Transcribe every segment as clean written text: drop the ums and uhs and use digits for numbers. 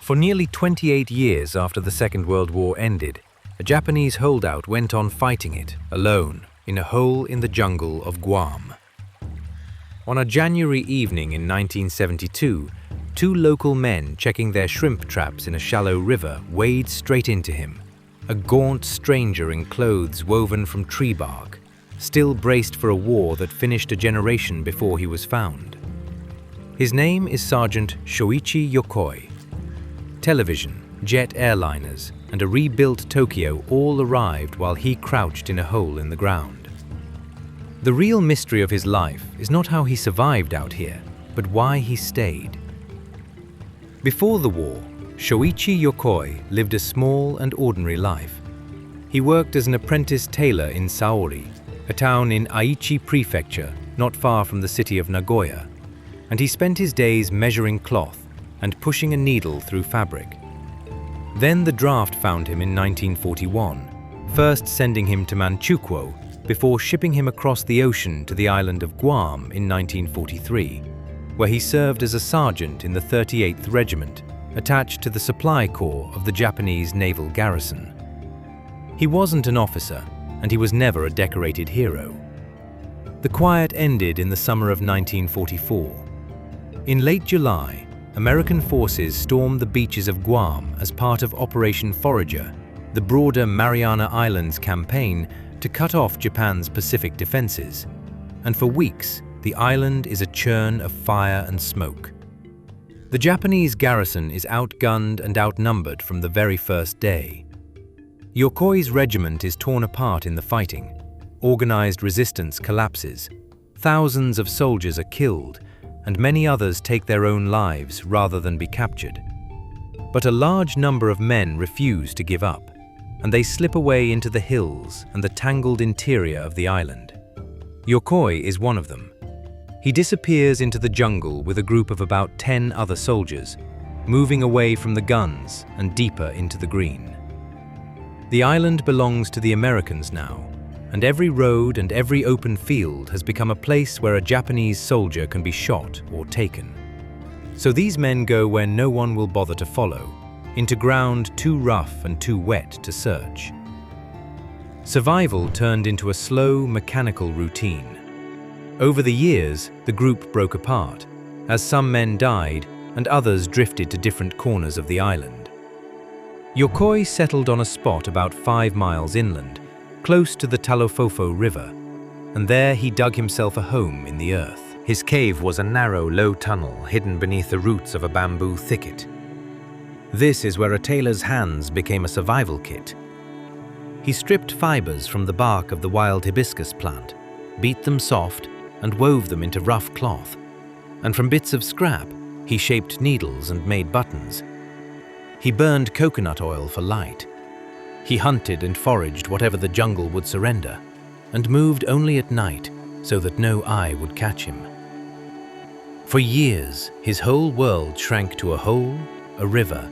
For nearly 28 years after the Second World War ended, a Japanese holdout went on fighting it, alone, in a hole in the jungle of Guam. On a January evening in 1972, two local men checking their shrimp traps in a shallow river wade straight into him, a gaunt stranger in clothes woven from tree bark, still braced for a war that finished a generation before he was found. His name is Sergeant Shoichi Yokoi. Television, jet airliners, and a rebuilt Tokyo all arrived while he crouched in a hole in the ground. The real mystery of his life is not how he survived out here, but why he stayed. Before the war, Shoichi Yokoi lived a small and ordinary life. He worked as an apprentice tailor in Saori, a town in Aichi Prefecture, not far from the city of Nagoya, and he spent his days measuring cloth and pushing a needle through fabric. Then the draft found him in 1941, first sending him to Manchukuo before shipping him across the ocean to the island of Guam in 1943, where he served as a sergeant in the 38th Regiment, attached to the Supply Corps of the Japanese Naval Garrison. He wasn't an officer, and he was never a decorated hero. The quiet ended in the summer of 1944. In late July, American forces stormed the beaches of Guam as part of Operation Forager, the broader Mariana Islands campaign to cut off Japan's Pacific defenses. And for weeks, the island is a churn of fire and smoke. The Japanese garrison is outgunned and outnumbered from the very first day. Yokoi's regiment is torn apart in the fighting. Organized resistance collapses. Thousands of soldiers are killed, and many others take their own lives rather than be captured. But a large number of men refuse to give up, and they slip away into the hills and the tangled interior of the island. Yokoi is one of them. He disappears into the jungle with a group of about 10 other soldiers, moving away from the guns and deeper into the green. The island belongs to the Americans now, and every road and every open field has become a place where a Japanese soldier can be shot or taken. So these men go where no one will bother to follow, into ground too rough and too wet to search. Survival turned into a slow, mechanical routine. Over the years, the group broke apart, as some men died and others drifted to different corners of the island. Yokoi settled on a spot about 5 miles inland, close to the Talofofo River, and there he dug himself a home in the earth. His cave was a narrow, low tunnel hidden beneath the roots of a bamboo thicket. This is where a tailor's hands became a survival kit. He stripped fibers from the bark of the wild hibiscus plant, beat them soft, and wove them into rough cloth. And from bits of scrap, he shaped needles and made buttons. He burned coconut oil for light. He hunted and foraged whatever the jungle would surrender, and moved only at night so that no eye would catch him. For years, his whole world shrank to a hole, a river,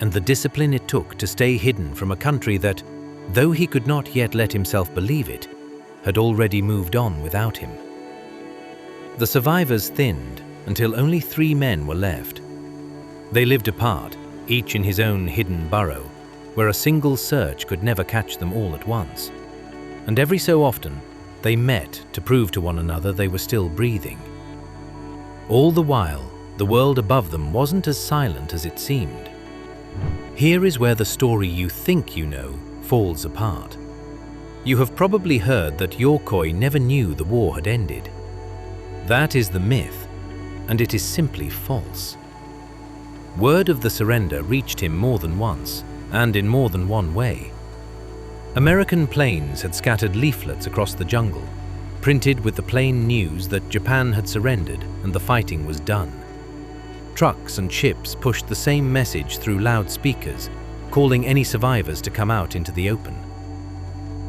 and the discipline it took to stay hidden from a country that, though he could not yet let himself believe it, had already moved on without him. The survivors thinned until only 3 men were left. They lived apart, each in his own hidden burrow, where a single search could never catch them all at once. And every so often, they met to prove to one another they were still breathing. All the while, the world above them wasn't as silent as it seemed. Here is where the story you think you know falls apart. You have probably heard that Yokoi never knew the war had ended. That is the myth, and it is simply false. Word of the surrender reached him more than once, and in more than one way. American planes had scattered leaflets across the jungle, printed with the plain news that Japan had surrendered and the fighting was done. Trucks and ships pushed the same message through loudspeakers, calling any survivors to come out into the open.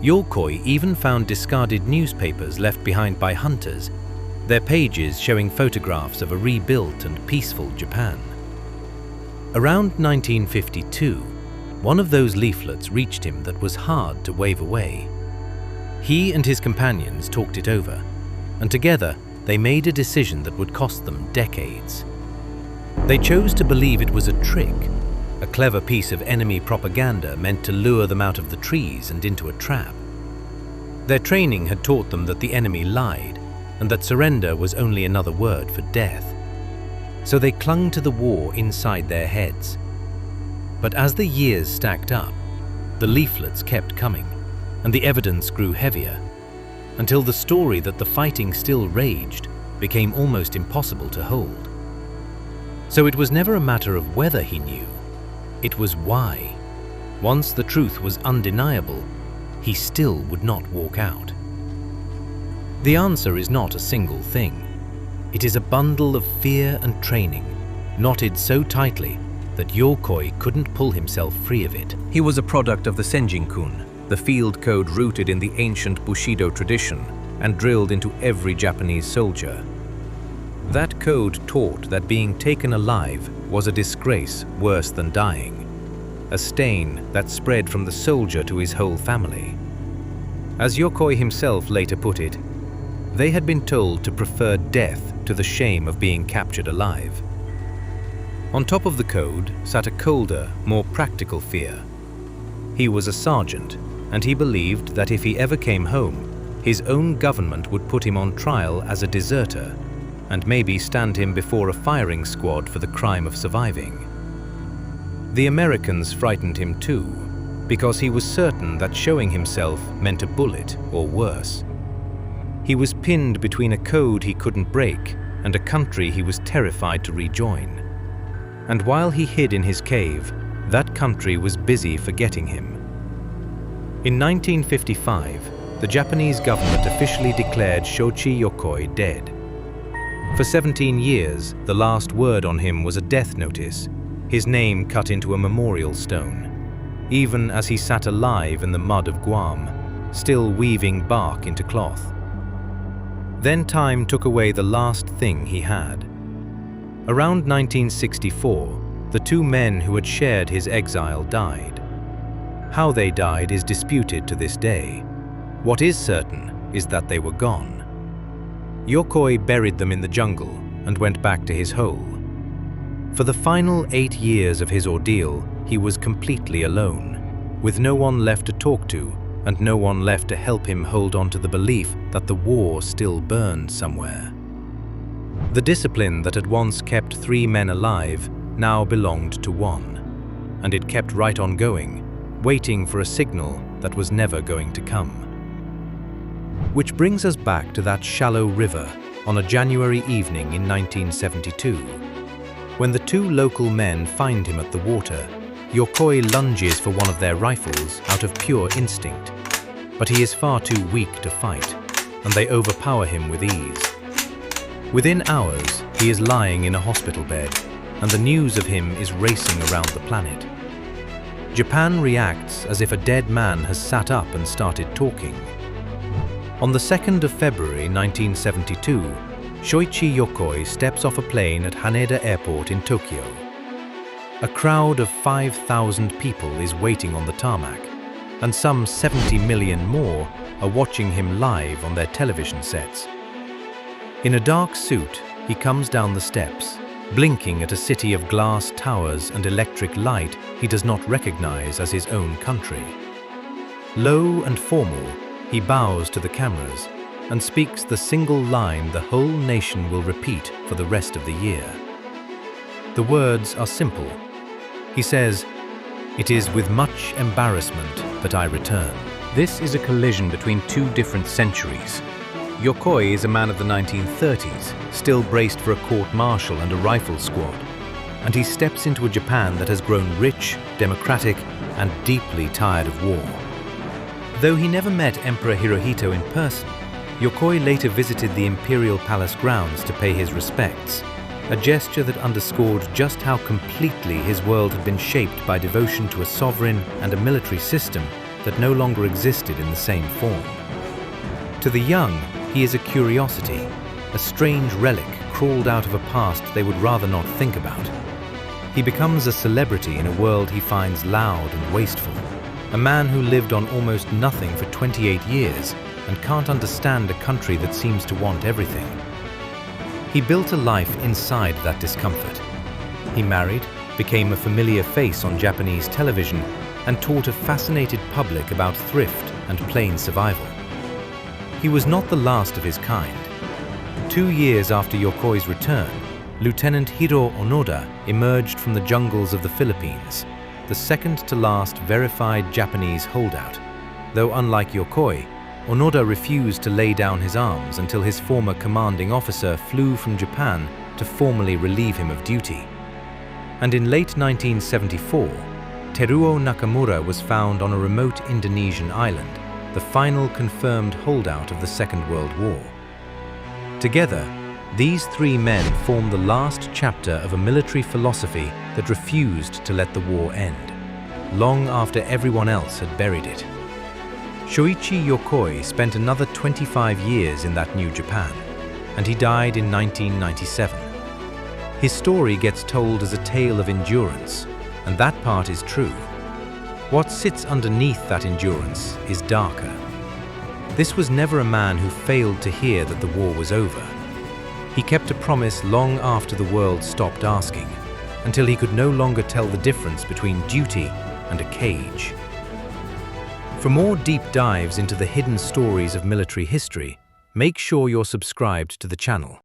Yokoi even found discarded newspapers left behind by hunters, their pages showing photographs of a rebuilt and peaceful Japan. Around 1952, one of those leaflets reached him that was hard to wave away. He and his companions talked it over, and together they made a decision that would cost them decades. They chose to believe it was a trick, a clever piece of enemy propaganda meant to lure them out of the trees and into a trap. Their training had taught them that the enemy lied, and that surrender was only another word for death. So they clung to the war inside their heads. But as the years stacked up, the leaflets kept coming, and the evidence grew heavier, until the story that the fighting still raged became almost impossible to hold. So it was never a matter of whether he knew, it was why. Once the truth was undeniable, he still would not walk out. The answer is not a single thing. It is a bundle of fear and training, knotted so tightly that Yokoi couldn't pull himself free of it. He was a product of the Senjin-kun, the field code rooted in the ancient Bushido tradition and drilled into every Japanese soldier. That code taught that being taken alive was a disgrace worse than dying, a stain that spread from the soldier to his whole family. As Yokoi himself later put it, they had been told to prefer death to the shame of being captured alive. On top of the code sat a colder, more practical fear. He was a sergeant, and he believed that if he ever came home, his own government would put him on trial as a deserter and maybe stand him before a firing squad for the crime of surviving. The Americans frightened him too, because he was certain that showing himself meant a bullet or worse. He was pinned between a code he couldn't break and a country he was terrified to rejoin. And while he hid in his cave, that country was busy forgetting him. In 1955, the Japanese government officially declared Shoichi Yokoi dead. For 17 years, the last word on him was a death notice, his name cut into a memorial stone, even as he sat alive in the mud of Guam, still weaving bark into cloth. Then time took away the last thing he had. Around 1964, the two men who had shared his exile died. How they died is disputed to this day. What is certain is that they were gone. Yokoi buried them in the jungle and went back to his hole. For the final 8 years of his ordeal, he was completely alone, with no one left to talk to and no one left to help him hold on to the belief that the war still burned somewhere. The discipline that had once kept 3 men alive now belonged to one, and it kept right on going, waiting for a signal that was never going to come. Which brings us back to that shallow river on a January evening in 1972. When the 2 local men find him at the water, Yokoi lunges for one of their rifles out of pure instinct, but he is far too weak to fight, and they overpower him with ease. Within hours, he is lying in a hospital bed, and the news of him is racing around the planet. Japan reacts as if a dead man has sat up and started talking. On the 2nd of February 1972, Shoichi Yokoi steps off a plane at Haneda Airport in Tokyo. A crowd of 5,000 people is waiting on the tarmac, and some 70 million more are watching him live on their television sets. In a dark suit, he comes down the steps, blinking at a city of glass towers and electric light he does not recognize as his own country. Low and formal, he bows to the cameras and speaks the single line the whole nation will repeat for the rest of the year. The words are simple. He says, "It is with much embarrassment that I return." This is a collision between 2 different centuries. Yokoi is a man of the 1930s, still braced for a court-martial and a rifle squad, and he steps into a Japan that has grown rich, democratic, and deeply tired of war. Though he never met Emperor Hirohito in person, Yokoi later visited the Imperial Palace grounds to pay his respects, a gesture that underscored just how completely his world had been shaped by devotion to a sovereign and a military system that no longer existed in the same form. To the young, he is a curiosity, a strange relic crawled out of a past they would rather not think about. He becomes a celebrity in a world he finds loud and wasteful, a man who lived on almost nothing for 28 years and can't understand a country that seems to want everything. He built a life inside that discomfort. He married, became a familiar face on Japanese television, and taught a fascinated public about thrift and plain survival. He was not the last of his kind. 2 years after Yokoi's return, Lieutenant Hiro Onoda emerged from the jungles of the Philippines, the second-to-last verified Japanese holdout. Though unlike Yokoi, Onoda refused to lay down his arms until his former commanding officer flew from Japan to formally relieve him of duty. And in late 1974, Teruo Nakamura was found on a remote Indonesian island, the final confirmed holdout of the Second World War. Together, these 3 men form the last chapter of a military philosophy that refused to let the war end, long after everyone else had buried it. Shoichi Yokoi spent another 25 years in that new Japan, and he died in 1997. His story gets told as a tale of endurance, and that part is true. What sits underneath that endurance is darker. This was never a man who failed to hear that the war was over. He kept a promise long after the world stopped asking, until he could no longer tell the difference between duty and a cage. For more deep dives into the hidden stories of military history, make sure you're subscribed to the channel.